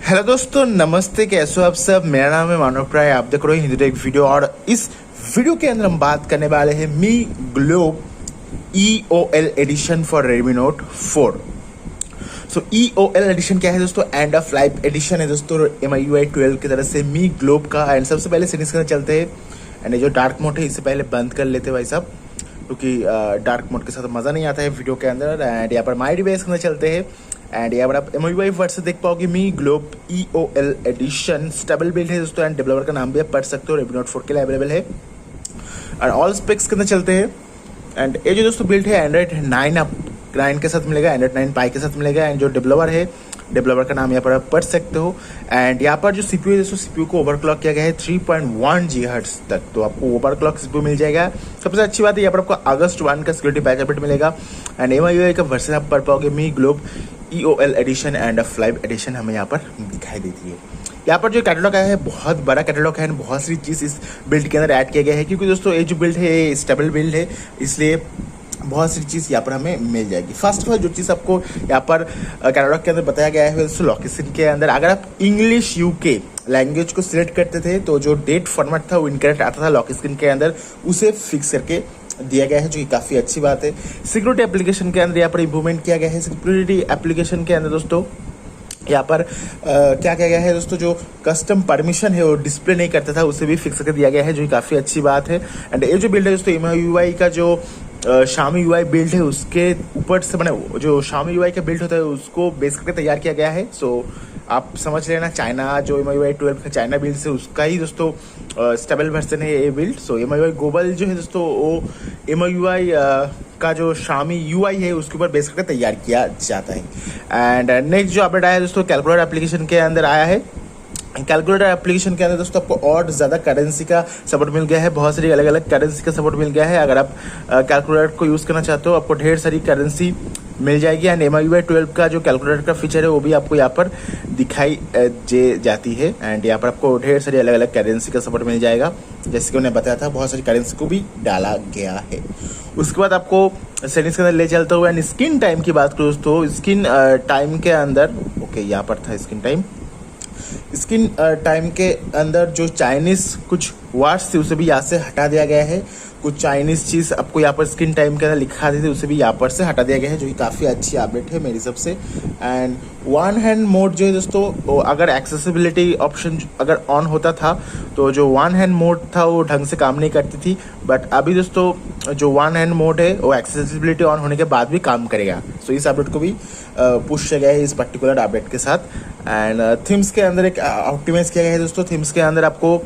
Hello दोस्तों, नमस्ते। कैसे हो आप सब? मेरा नाम है मानव प्राय, आप देख रहे हो हिंदी टेक वीडियो। और इस वीडियो के अंदर हम बात करने वाले हैं Mi global EOL edition for Redmi Note 4। So EOL edition क्या है दोस्तों? एंड ऑफ लाइफ एडिशन है दोस्तों MIUI 12 की तरफ से मी ग्लोब का। एंड सबसे पहले सेटिंग्स के अंदर चलते हैं। एंड ये जो डार्क मोड है इससे पहले बंद कर लेते भाई साहब, क्योंकि डार्क मोड के साथ मज़ा नहीं आता है वीडियो के अंदर। एंड यहाँ पर माई डिवाइस के अंदर चलते हैं। एंड यहाँ पर आप MIUI वर्ड से देख पाओगे Mi global EOL edition stable build है दोस्तों। एंड डेवलपर का नाम भी आप पढ़ सकते हो, Redmi Note 4 के लिए अवेलेबल है। और ऑल स्पेक्स के अंदर चलते हैं। एंड ये जो दोस्तों बिल्ड है एंड्रॉइड 9 के साथ मिलेगा, एंड्रॉइड 9 पाई के साथ मिलेगा। एंड जो डेवलपर का नाम यहाँ पर आप पढ़ सकते हो। एंड यहाँ पर जो CPU है दोस्तों, CPU को ओवरक्लॉक किया गया है 3.1 GHz तक, तो आपको ओवरक्लॉक CPU मिल जाएगा। सबसे अच्छी बात है यहाँ पर आपको अगस्त 1 का सिक्योरिटी पैच अपडेट मिलेगा। एंड MIUI का वर्जन आप पढ़ पाओगे Mi global EOL edition end of life edition हमें यहाँ पर दिखाई देती है। यहाँ पर जो कैटलॉग आया है बहुत बड़ा कैटलॉग है, बहुत सारी चीज़ इस बिल्ड के अंदर ऐड किया गया है, क्योंकि दोस्तों ये जो बिल्ड है ये स्टेबल बिल्ड है, इसलिए बहुत सारी चीज़ यहाँ पर हमें मिल जाएगी। फर्स्ट ऑफ ऑल जो चीज़ आपको यहाँ पर कैटलॉग के अंदर बताया गया है दोस्तों, लोकेशन के अंदर अगर आप इंग्लिश UK लैंग्वेज को सिलेक्ट करते थे तो जो डेट फॉर्मेट था वो इनकरेक्ट आता था लोकेशन के अंदर, उसे फिक्स करके दिया गया है, जो कि काफ़ी अच्छी बात है। सिक्योरिटी एप्लीकेशन के अंदर यहाँ पर इंप्रूवमेंट किया गया है। सिक्योरिटी एप्लीकेशन के अंदर दोस्तों यहाँ पर क्या किया गया है दोस्तों, जो कस्टम परमिशन है वो डिस्प्ले नहीं करता था, उसे भी फिक्स कर दिया गया है, जो कि काफ़ी अच्छी बात है। एंड ये जो बिल्ड है दोस्तों MIUI का जो Xiaomi UI बिल्ड है उसके ऊपर से बने, जो Xiaomi UI का बिल्ड होता है उसको बेस करके तैयार किया गया है। सो आप समझ लेना, चाइना जो MIUI 12 का चाइना बिल्ड से उसका ही दोस्तों स्टेबल वर्जन है ये बिल्ड। सो MIUI ग्लोबल जो है दोस्तों वो MIUI का जो Xiaomi UI है उसके ऊपर बेस करके तैयार किया जाता है। एंड नेक्स्ट जो अपडेट आया दोस्तों कैलकुलेटर एप्लीकेशन के अंदर आया है। कैलकुलेटर एप्लीकेशन के अंदर दोस्तों आपको और ज़्यादा करेंसी का सपोर्ट मिल गया है, बहुत सारी अलग अलग करेंसी का सपोर्ट मिल गया है। अगर आप कैलकुलेटर को यूज़ करना चाहते हो आपको ढेर सारी करेंसी मिल जाएगी। एंड MIUI 12 का जो कैलकुलेटर का फीचर है वो भी आपको यहाँ पर दिखाई जाती है। एंड यहाँ पर आपको ढेर सारी अलग अलग करेंसी का सपोर्ट मिल जाएगा, जैसे कि उन्हें बताया था बहुत सारी करेंसी को भी डाला गया है। उसके बाद आपको सेटिंग्स के अंदर ले चलते हुए एंड स्क्रीन टाइम की बात करूँ दोस्तों, स्क्रीन टाइम के अंदर यहाँ पर था स्क्रीन टाइम के अंदर जो चाइनीज़ कुछ वर्ड्स थे उसे भी यहाँ से हटा दिया गया है। कुछ चाइनीज़ चीज़ आपको यहाँ पर स्क्रीन टाइम के अंदर लिखा दी थी उसे भी यहाँ पर से हटा दिया गया है, जो कि काफ़ी अच्छी अपडेट है मेरी हिसाब से। एंड वन हैंड मोड जो है दोस्तों, अगर एक्सेसिबिलिटी ऑप्शन अगर ऑन होता था तो जो वन हैंड मोड था वो ढंग से काम नहीं करती थी, बट अभी दोस्तों जो वन हैंड मोड है वो एक्सेसिबिलिटी ऑन होने के बाद भी काम करेगा। सो इस अपडेट को भी पुश किया गया है इस पर्टिकुलर अपडेट के साथ। एंड थीम्स के अंदर एक ऑप्टिमाइज किया गया है दोस्तों। थीम्स के अंदर आपको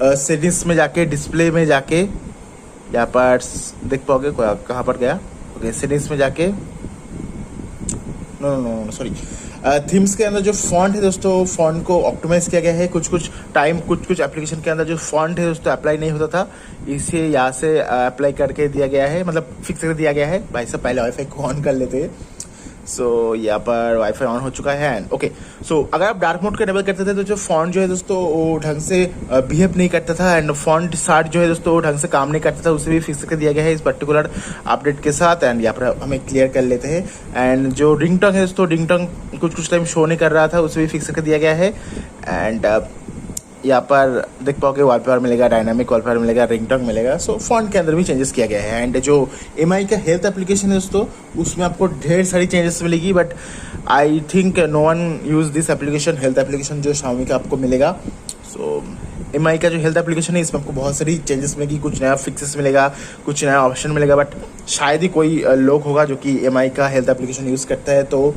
सेटिंग्स में जाके डिस्प्ले में जाके यहाँ पर देख पाओगे, कहाँ पर गया, ओके सेटिंग्स में जाके नो सॉरी थीम्स के अंदर जो फॉन्ट है दोस्तों, फॉन्ट को ऑप्टिमाइज किया गया है। कुछ एप्लीकेशन के अंदर जो फॉन्ट है दोस्तों अप्लाई नहीं होता था, इसे यहाँ से अप्लाई करके दिया गया है, मतलब फिक्स कर दिया गया है। भाई साहब पहले वाईफाई को ऑन कर लेते हैं। सो यहाँ पर वाईफाई ऑन हो चुका है। एंड ओके, सो अगर आप डार्क मोड का इनेबल करते थे तो जो फॉन्ट जो है दोस्तों वो ढंग से बिहेव नहीं करता था। एंड फॉन्ट स्टार्ट जो है दोस्तों वो ढंग से काम नहीं करता था, उसे भी फिक्स कर दिया गया है इस पर्टिकुलर अपडेट के साथ। एंड यहाँ पर हमें क्लियर कर लेते हैं। एंड जो रिंगटोन है दोस्तों, रिंगटोन कुछ टाइम शो नहीं कर रहा था, उसे भी फिक्स कर दिया गया है। एंड यहाँ पर देख पाओगे वॉलपेपर मिलेगा, डायनामिक वॉलपेपर मिलेगा, रिंगटोन मिलेगा। सो फॉन्ट के अंदर भी चेंजेस किया गया है। एंड जो MI का हेल्थ एप्लीकेशन है दोस्तों उसमें आपको ढेर सारी चेंजेस मिलेगी, but I think no one use this application, health application जो Xiaomi का आपको मिलेगा। सो MI का जो हेल्थ एप्लीकेशन है इसमें आपको बहुत सारी चेंजेस मिलेगी, कुछ नया फिक्सेस मिलेगा, कुछ नया ऑप्शन मिलेगा, बट शायद ही कोई लोग होगा जो कि MI का हेल्थ एप्लीकेशन यूज़ करता है। तो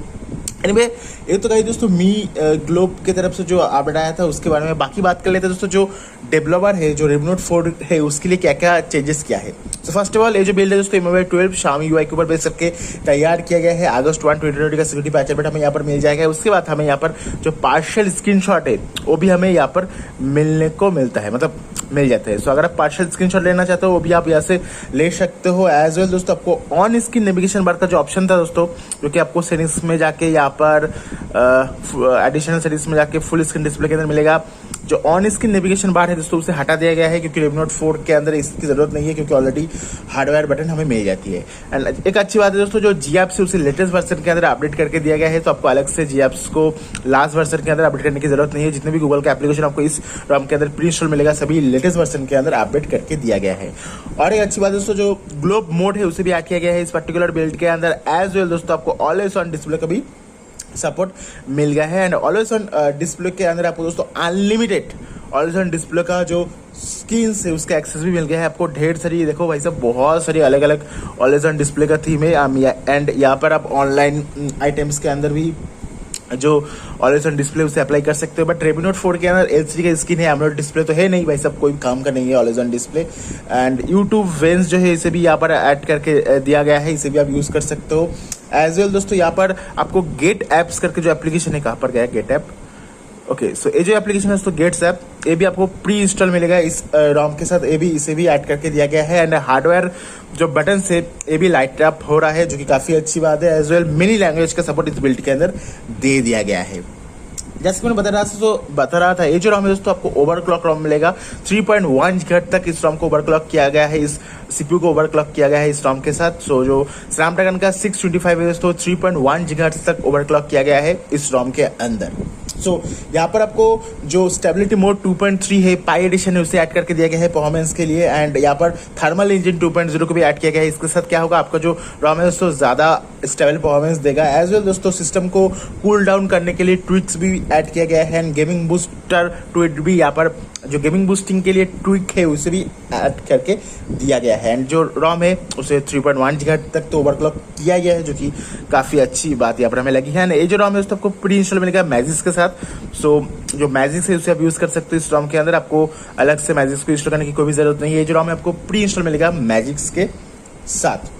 एनीवे ये तो कही दोस्तों मी ग्लोब की तरफ से जो अपडेट आया था उसके बारे में। बाकी बात कर लेते हैं दोस्तों, जो डेवलपर है जो Redmi Note 4 है उसके लिए क्या क्या चेंजेस किया है। तो फर्स्ट ऑफ ऑल ये जो बिल्ड है दोस्तों MIUI 12 Xiaomi UI के ऊपर बेस करके तैयार किया गया है। अगस्त 1 2020 का सिक्योरिटी पैच अपडेट हमें यहाँ पर मिल जाएगा। उसके बाद हमें यहाँ पर जो पार्शियल स्क्रीनशॉट है वो भी हमें यहाँ पर मिलने को मिलता है, मतलब मिल जाते हैं। सो अगर आप पार्शियल स्क्रीनशॉट लेना चाहते हो वो भी आप यहाँ से ले सकते हो। एज वेल दोस्तों आपको ऑन स्क्रीन नेविगेशन बार का जो ऑप्शन था दोस्तों, जो कि आपको सेटिंग्स में जाके यहाँ पर एडिशनल सेटिंग्स में जाके फुल स्क्रीन डिस्प्ले के अंदर मिलेगा। जो ऑन स्क्रीन नेविगेशन बार है दोस्तों उसे हटा दिया गया है, क्योंकि Redmi Note 4 के अंदर इसकी जरूरत नहीं है, क्योंकि ऑलरेडी हार्डवेयर बटन हमें मिल जाती है। एंड एक अच्छी बात है दोस्तों, जो जी ऐप्स है उसे लेटेस्ट वर्जन के अंदर अपडेट करके दिया गया है, तो आपको अलग से जी ऐप्स को लास्ट वर्जन के अंदर अपडेट करने की जरूरत नहीं है। जितने भी गूगल का एप्लीकेशन आपको इस ROM के अंदर प्री इंस्टॉल मिलेगा, सभी लेटेस्ट वर्जन के अंदर अपडेट करके दिया गया है। और एक अच्छी बात दोस्तों, जो ग्लोब मोड है उसे भी ऐड किया गया है इस पर्टिकुलर बिल्ड के अंदर। एज वेल दोस्तों आपको ऑलवेज ऑन डिस्प्ले का भी सपोर्ट मिल गया है। एंड ऑलवेज ऑन डिस्प्ले के अंदर आपको दोस्तों अनलिमिटेड ऑलवेज ऑन डिस्प्ले का जो स्क्रीन है उसका एक्सेस भी मिल गया है। आपको ढेर सारी, देखो भाई साहब, बहुत सारी अलग अलग ऑलवेज ऑन डिस्प्ले का थीम है। एंड यहाँ पर आप ऑनलाइन आइटम्स के अंदर भी जो ऑलवेज ऑन डिस्प्ले उसे अप्लाई कर सकते हो। बट Redmi Note 4 के अंदर LCD का स्क्रीन है, AMOLED डिस्प्ले तो है नहीं भाई साहब, कोई काम का नहीं है always on display. And YouTube Vanced जो है इसे भी यहाँ पर ऐड करके दिया गया है, इसे भी आप यूज कर सकते हो। एज वेल दोस्तों यहाँ पर आपको गेट एप्स करके जो एप्लीकेशन है, कहाँ पर गया गेट ऐप, ओके सो ये जो एप्लीकेशन है दोस्तों गेट्स ऐप, ये भी आपको प्री इंस्टॉल मिलेगा इस ROM के साथ, ये भी इसे भी ऐड करके दिया गया है। एंड हार्डवेयर जो बटन से ये भी लाइट अप हो रहा है, जो कि काफी अच्छी बात है। एज वेल मिनी लैंग्वेज का सपोर्ट इस बिल्ड के अंदर दे दिया गया है। जैसे कि मैंने बता रहा था, ये जो ROM है दोस्तों आपको ओवरक्लॉक ROM मिलेगा। 3.1 GHz तक इस ROM को ओवरक्लॉक किया गया है, इस CPU को ओवरक्लॉक किया गया है इस ROM के साथ। सो जो स्नैपड्रैगन का 625 है दोस्तों 3.1 GHz तक ओवरक्लॉक किया गया है इस ROM के अंदर। सो यहाँ पर आपको जो स्टेबिलिटी मोड 2.3 है, पाई एडिशन है, उसे ऐड करके दिया गया है परफॉर्मेंस के लिए। एंड यहाँ पर थर्मल इंजन 2.0 को भी ऐड किया गया है। इसके साथ क्या होगा, आपका जो ROM है दोस्तों ज्यादा स्टेबल परफॉर्मेंस देगा। एज वेल दोस्तों सिस्टम को कूल डाउन करने के लिए ट्विक्स भी ऐड किया गया है। एंड गेमिंग बूस्टर ट्विक भी, यहाँ पर जो गेमिंग बूस्टिंग के लिए ट्विक है उसे भी ऐड करके दिया गया है। एंड जो ROM है उसे 3.1 GHz तक तो ओवरक्लॉक किया गया है, जो कि काफी अच्छी बात यहाँ पर हमें लगी है। ये जो ROM है दोस्तों आपको प्री इंस्टॉल मिलेगा मैजिक्स के साथ। सो जो मैजिक्स है उसे आप यूज कर सकते हो इस ROM के अंदर, आपको अलग से मैजिक्स को इंस्टॉल करने की कोई भी जरूरत नहीं है। ये जो ROM है आपको प्री इंस्टॉल मिलेगा मैजिक्स के साथ।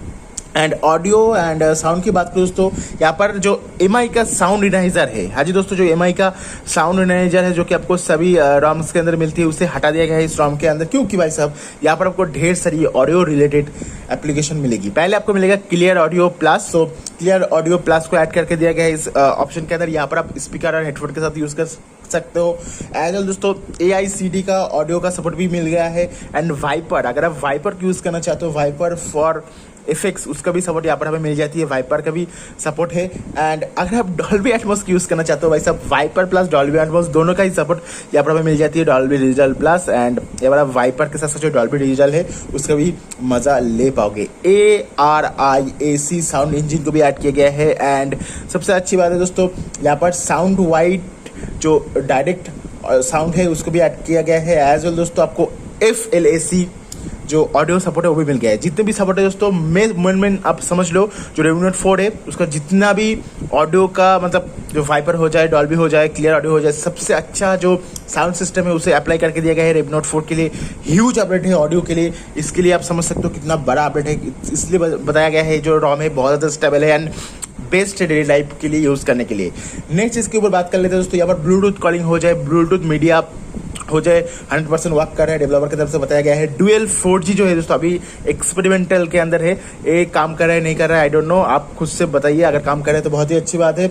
एंड ऑडियो एंड साउंड की बात करूँ दोस्तों, यहाँ पर जो MI का साउंड इनाइजर है, हाँ जी दोस्तों, जो MI का साउंड इनाइजर है जो कि आपको सभी ROMs के अंदर मिलती है, उसे हटा दिया गया है इस ROM के अंदर। क्योंकि भाई साहब यहाँ पर आपको ढेर सारी ऑडियो रिलेटेड एप्लीकेशन मिलेगी। पहले आपको मिलेगा clear audio plus, so clear audio plus को ऐड करके दिया गया है इस ऑप्शन के अंदर। यहाँ पर आप स्पीकर और हेडफोन के साथ यूज कर सकते हो। एज वेल दोस्तों AICD का ऑडियो का सपोर्ट भी मिल गया है। एंड वाइपर, अगर आप वाइपर यूज करना चाहते हो, वाइपर फॉर इफेक्ट्स, उसका भी सपोर्ट यहाँ पर हमें मिल जाती है, वाइपर का भी सपोर्ट है। एंड अगर आप डॉल्बी एटमॉस यूज करना चाहते हो भाई साहब, वाइपर प्लस डॉल्बी एटमॉस दोनों का ही सपोर्ट यहाँ पर हमें मिल जाती है, डॉल्बी डिजिटल प्लस। एंड यहाँ पर आप वाइपर के साथ साथ जो डॉल्बी डिजिटल है उसका भी मजा ले पाओगे। ARIAC साउंड इंजन को भी ऐड किया गया है। एंड सबसे अच्छी बात है दोस्तों, यहाँ पर साउंड वाइड जो डायरेक्ट साउंड है उसको भी ऐड किया गया है। एज वेल दोस्तों आपको FLAC जो ऑडियो सपोर्ट है वो भी मिल गया है। जितने भी सपोर्ट है दोस्तों मेन आप समझ लो, जो Redmi Note 4 है उसका जितना भी ऑडियो का मतलब जो वाइपर हो जाए, डॉल्बी हो जाए, क्लियर ऑडियो हो जाए, सबसे अच्छा जो साउंड सिस्टम है उसे अप्लाई करके दिया गया है Redmi Note 4 के लिए। ह्यूज अपडेट है ऑडियो के लिए, इसके लिए आप समझ सकते हो कितना बड़ा अपडेट है। इसलिए बताया गया है जो ROM है बहुत ज़्यादा स्टेबल है एंड बेस्ट डेली लाइफ के लिए यूज करने के लिए। नेक्स्ट इसके ऊपर बात कर लेते हैं दोस्तों, यहाँ पर ब्लूटूथ कॉलिंग हो जाए, ब्लूटूथ मीडिया हो जाए, 100% वर्क कर रहा है, डेवलपर की तरफ से बताया गया है। डुअल 4G जो है दोस्तों अभी एक्सपेरिमेंटल के अंदर है, ये काम कर रहा है नहीं कर रहा है आई डोंट नो, आप खुद से बताइए। अगर काम कर रहा है तो बहुत ही अच्छी बात है।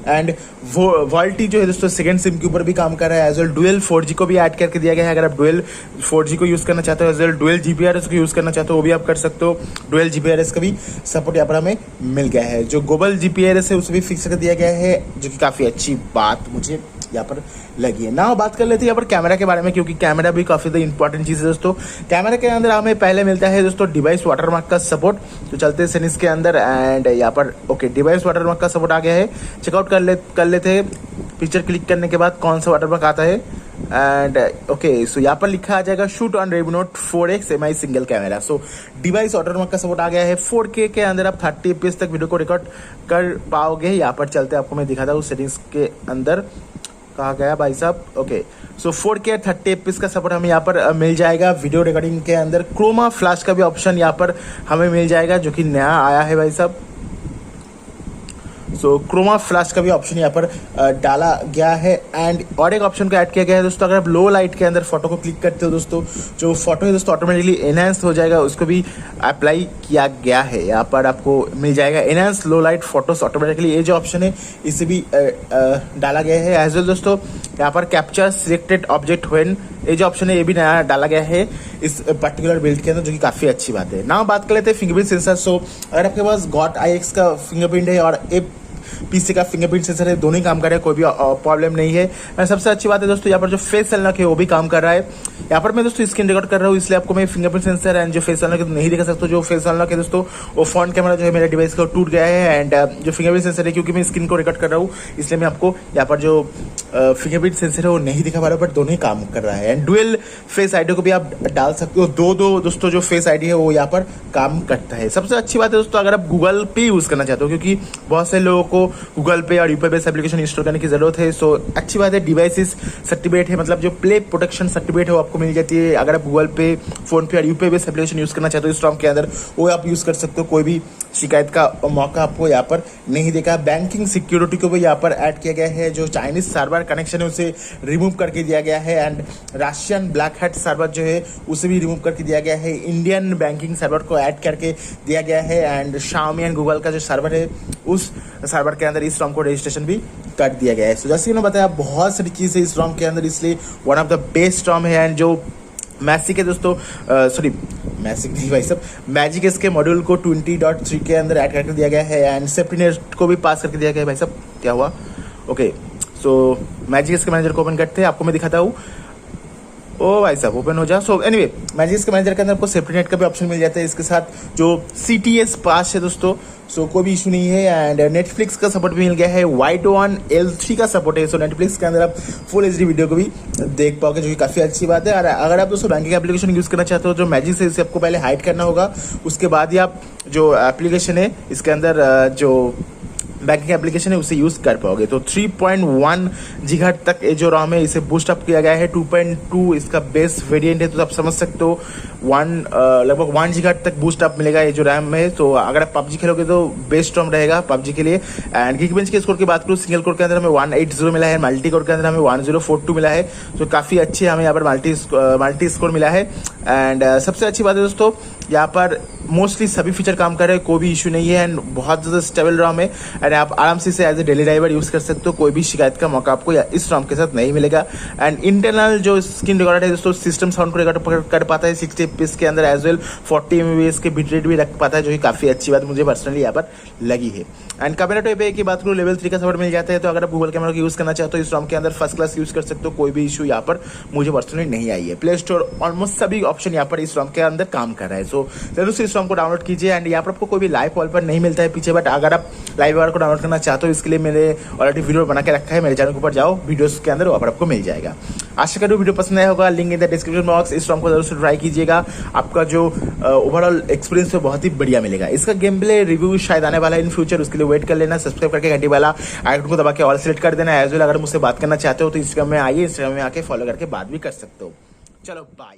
एंड वोल्टी जो है दोस्तों सेकंड सिम के ऊपर भी काम कर रहा है। एज वेल डुअल 4G को भी ऐड करके दिया गया है। अगर आप डुअल 4G को यूज करना चाहते हो, एज वेल डुअल GPRS को यूज करना चाहते हो वो भी आप कर सकते हो। डुअल GPRS का भी सपोर्ट यहाँ पर हमें मिल गया है। जो ग्लोबल GPRS है उसे भी फिक्स कर दिया गया है, जो कि काफी अच्छी बात मुझे यहाँ पर लगी है। ना बात कर लेते हैं यहाँ पर कैमरा के बारे में, क्योंकि कैमरा भी काफी इंपॉर्टेंट चीज है दोस्तों। कैमरा के अंदर हमें पहले मिलता है दोस्तों डिवाइस वाटरमार्क का सपोर्ट, तो चलते हैं सेटिंग्स के अंदर। एंड यहाँ पर ओके डिवाइस वाटरमार्क का सपोर्ट आ गया है। चेकआउट कर लेते हैं पिक्चर क्लिक करने के बाद कौन सा वाटरमार्क आता है। एंड ओके सो यहाँ पर लिखा आ जाएगा shoot on Redmi Note 4X MI single camera. So device watermark का सपोर्ट आ गया है। 4K के अंदर आप 30 FPS तक वीडियो को रिकॉर्ड कर पाओगे। यहाँ पर चलते आपको मैं दिखाता हूँ सेटिंग्स के अंदर, कहा गया भाई साहब। ओके सो 4K 30 FPS का सपोर्ट हमें यहाँ पर मिल जाएगा। वीडियो रिकॉर्डिंग के अंदर क्रोमा फ्लैश का भी ऑप्शन यहाँ पर हमें मिल जाएगा, जो कि नया आया है भाई साहब। सो क्रोमा फ्लैश का भी ऑप्शन यहाँ पर डाला गया है। एंड और एक ऑप्शन का ऐड किया गया है दोस्तों, अगर आप लो लाइट के अंदर फोटो को क्लिक करते हो दोस्तों, जो फोटो है दोस्तों ऑटोमेटिकली एनहांस हो जाएगा, उसको भी अप्लाई किया गया है। यहाँ पर आपको मिल जाएगा एनहांस लो लाइट फोटोज ऑटोमेटिकली, ये जो ऑप्शन है इसे भी डाला गया है। एज वेल दोस्तों यहाँ पर कैप्चर सिलेक्टेड ऑब्जेक्ट व्हेन, ये जो ऑप्शन है ये भी नया डाला गया है इस पर्टिकुलर बिल्ड के अंदर, जो कि काफ़ी अच्छी बात है। ना बात कर लेते हैं फिंगरप्रिंट सेंसर। सो अगर आपके पास गॉट IX का फिंगरप्रिंट है और PC का फिंगरप्रिंट सेंसर है, दोनों ही काम कर रहे हैं, कोई भी प्रॉब्लम नहीं है। सबसे अच्छी बात है दोस्तों यहाँ पर जो फेस अनलॉक है वो भी काम कर रहा है। यहाँ पर मैं दोस्तों स्क्रीन रिकॉर्ड कर रहा हूँ, इसलिए आपको मैं फिंगरप्रिंट सेंसर एंड जो फेस अनलॉक नहीं दिखा सकता। जो फेस अनलॉक है दोस्तों वो फ्रंट कैमरा जो है मेरे डिवाइस का टूट गया है। एंड जो फिंगरप्रिंट सेंसर है, क्योंकि मैं स्क्रीन को रिकॉर्ड कर रहा हूँ इसलिए मैं आपको यहाँ पर जो फिंगरप्रिंट सेंसर है वो नहीं दिखा पा रहा, बट दोनों ही काम कर रहा है। एंड डुअल फेस आईडी को भी आप डाल सकते हो, दो दोस्तों जो फेस आईडी है वो यहाँ पर काम करता है। सबसे अच्छी बात है दोस्तों अगर आप गूगल पे यूज करना चाहते हो, क्योंकि बहुत से लोगों को गूगल पे और यूपीआई बेस्ड एप्लीकेशन इंस्टॉल करने की जरूरत है। सो अच्छी बात है, डिवाइसेस सर्टिफिकेट है, मतलब जो प्ले प्रोटेक्शन सर्टिफिकेट है वो आपको मिल जाती है। अगर आप गूगल पे, फोन पे और यूपीआई बेस्ड एप्लीकेशन यूज करना चाहते हो इस ROM के अंदर, वो आप यूज कर सकते हो, कोई भी शिकायत का मौका आपको यहाँ पर नहीं देखा। बैंकिंग सिक्योरिटी को भी यहाँ पर ऐड किया गया है, जो चाइनीज सर्वर कनेक्शन है उसे रिमूव करके दिया गया है। And Russian black hat server जो है उसे भी रिमूव करके दिया गया है, इंडियन बैंकिंग सर्वर को ऐड करके दिया गया है। एंड Xiaomi एंड गूगल का जो सर्वर है उस सर्वर के अंदर इस ROM को रजिस्ट्रेशन भी कर दिया गया है। सो जैसे मैंने बताया बहुत सारी चीज़ें इस ROM के अंदर, इसलिए one of the best ROM है। एंड जो मैजिक है दोस्तों, सॉरी मैजिक नहीं भाई साहब, मैजिक इसके मॉड्यूल को 20.3 के अंदर ऐड करके दिया गया है। एंड सेफ्टी नेट को भी पास करके दिया गया है। भाई साहब क्या हुआ? ओके, सो मैजिक इसके मैनेजर को ओपन करते हैं, आपको मैं दिखाता हूँ। ओ भाई साहब ओपन हो जा। सो एनीवे मैजिक के मैनेजर के अंदर आपको सेफ्टी नेट का भी ऑप्शन मिल जाता है, इसके साथ जो CTS पास है दोस्तों, सो कोई भी इशू नहीं है। एंड नेटफ्लिक्स का सपोर्ट भी मिल गया है, White1 L3 का सपोर्ट है। सो नेटफ्लिक्स के अंदर आप फुल HD वीडियो को भी देख पाओगे, जो कि काफ़ी अच्छी बात है। और अगर आप दोस्तों बैंकिंग एप्लीकेशन यूज़ करना चाहते हो, जो मैजिक से इसे आपको पहले हाइड करना होगा, उसके बाद ही आप जो एप्लीकेशन है इसके अंदर जो बैंकिंग एप्लीकेशन है उसे यूज़ कर पाओगे। तो 3.1 GHz तक ये जो ROM है इसे बूस्ट अप किया गया है। 2.2 इसका बेस वेरिएंट है, तो आप समझ सकते हो लगभग 1 GHz तक बूस्ट अप मिलेगा ये जो रैम है। तो अगर आप PUBG खेलोगे तो बेस्ट ROM रहेगा PUBG के लिए। एंड Geekbench के स्कोर की बात करूँ, सिंगल कोर के अंदर हमें 180 मिला है, मल्टी कोर के अंदर हमें 1042 मिला है। तो काफ़ी अच्छे हमें यहाँ पर मल्टी स्कोर मिला है। एंड सबसे अच्छी बात है दोस्तों यहाँ पर मोस्टली सभी फीचर काम कर रहे हैं, कोई भी इशू नहीं है। एंड बहुत ज़्यादा स्टेबल ROM है। एंड आप आराम से इसे as a daily driver use कर सकते हो, कोई भी शिकायत का मौका आपको इस ROM के साथ नहीं मिलेगा। एंड इंटरनल जो स्क्रीन रिकॉर्डर है दोस्तों, सिस्टम साउंड को रिकॉर्ड कर पाता है 60 FPS के अंदर, एज वेल 40 MBPS के बिट रेट भी रख पाता है, जो कि काफ़ी अच्छी बात मुझे पर्सनली यहाँ पर लगी है। एंड कैमरा टाइप की बात करूँ, लेवल 3 का सपोर्ट मिल जाता है। तो अगर आप गूगल कैमरा को यूज़ करना चाहते हो इस ROM के अंदर फर्स्ट क्लास यूज़ कर सकते हो, कोई भी इशू यहाँ पर मुझे पर्सनली नहीं आई है। प्ले स्टोर ऑलमोस्ट सभी ऑप्शन यहाँ पर इस ROM के अंदर काम कर रहा है। सो जरूर से इस ROM को डाउनलोड कीजिए। एंड यहाँ पर आपको कोई भी लाइव वॉलपेपर नहीं मिलता है पीछे, बट अगर आप लाइव वॉलपेपर को डाउनलोड करना चाहते हो, इसके लिए मैंने ऑलरेडी वीडियो बना के रखा है, मेरे चैनल के ऊपर जाओ, वीडियोस के अंदर वहाँ पर आपको मिल जाएगा। आशा करूँ वीडियो पसंद आया होगा, link in the description box. इस ROM को जरूर से ट्राई कीजिएगा, आपका जो ओवरऑल एक्सपीरियंस है बहुत ही बढ़िया मिलेगा। इसका गेम प्ले रिव्यू शायद आने वाला है इन फ्यूचर, उसके लिए वेट कर लेना। सब्सक्राइब करके घंटी वाला आइकन को दबा के ऑल सेलेक्ट कर देना। एज वेल अगर मुझसे बात करना चाहते हो तो इंस्टाग्राम में आइए, इंस्टाग्राम में आके फॉलो करके बात भी कर सकते हो। चलो बाय।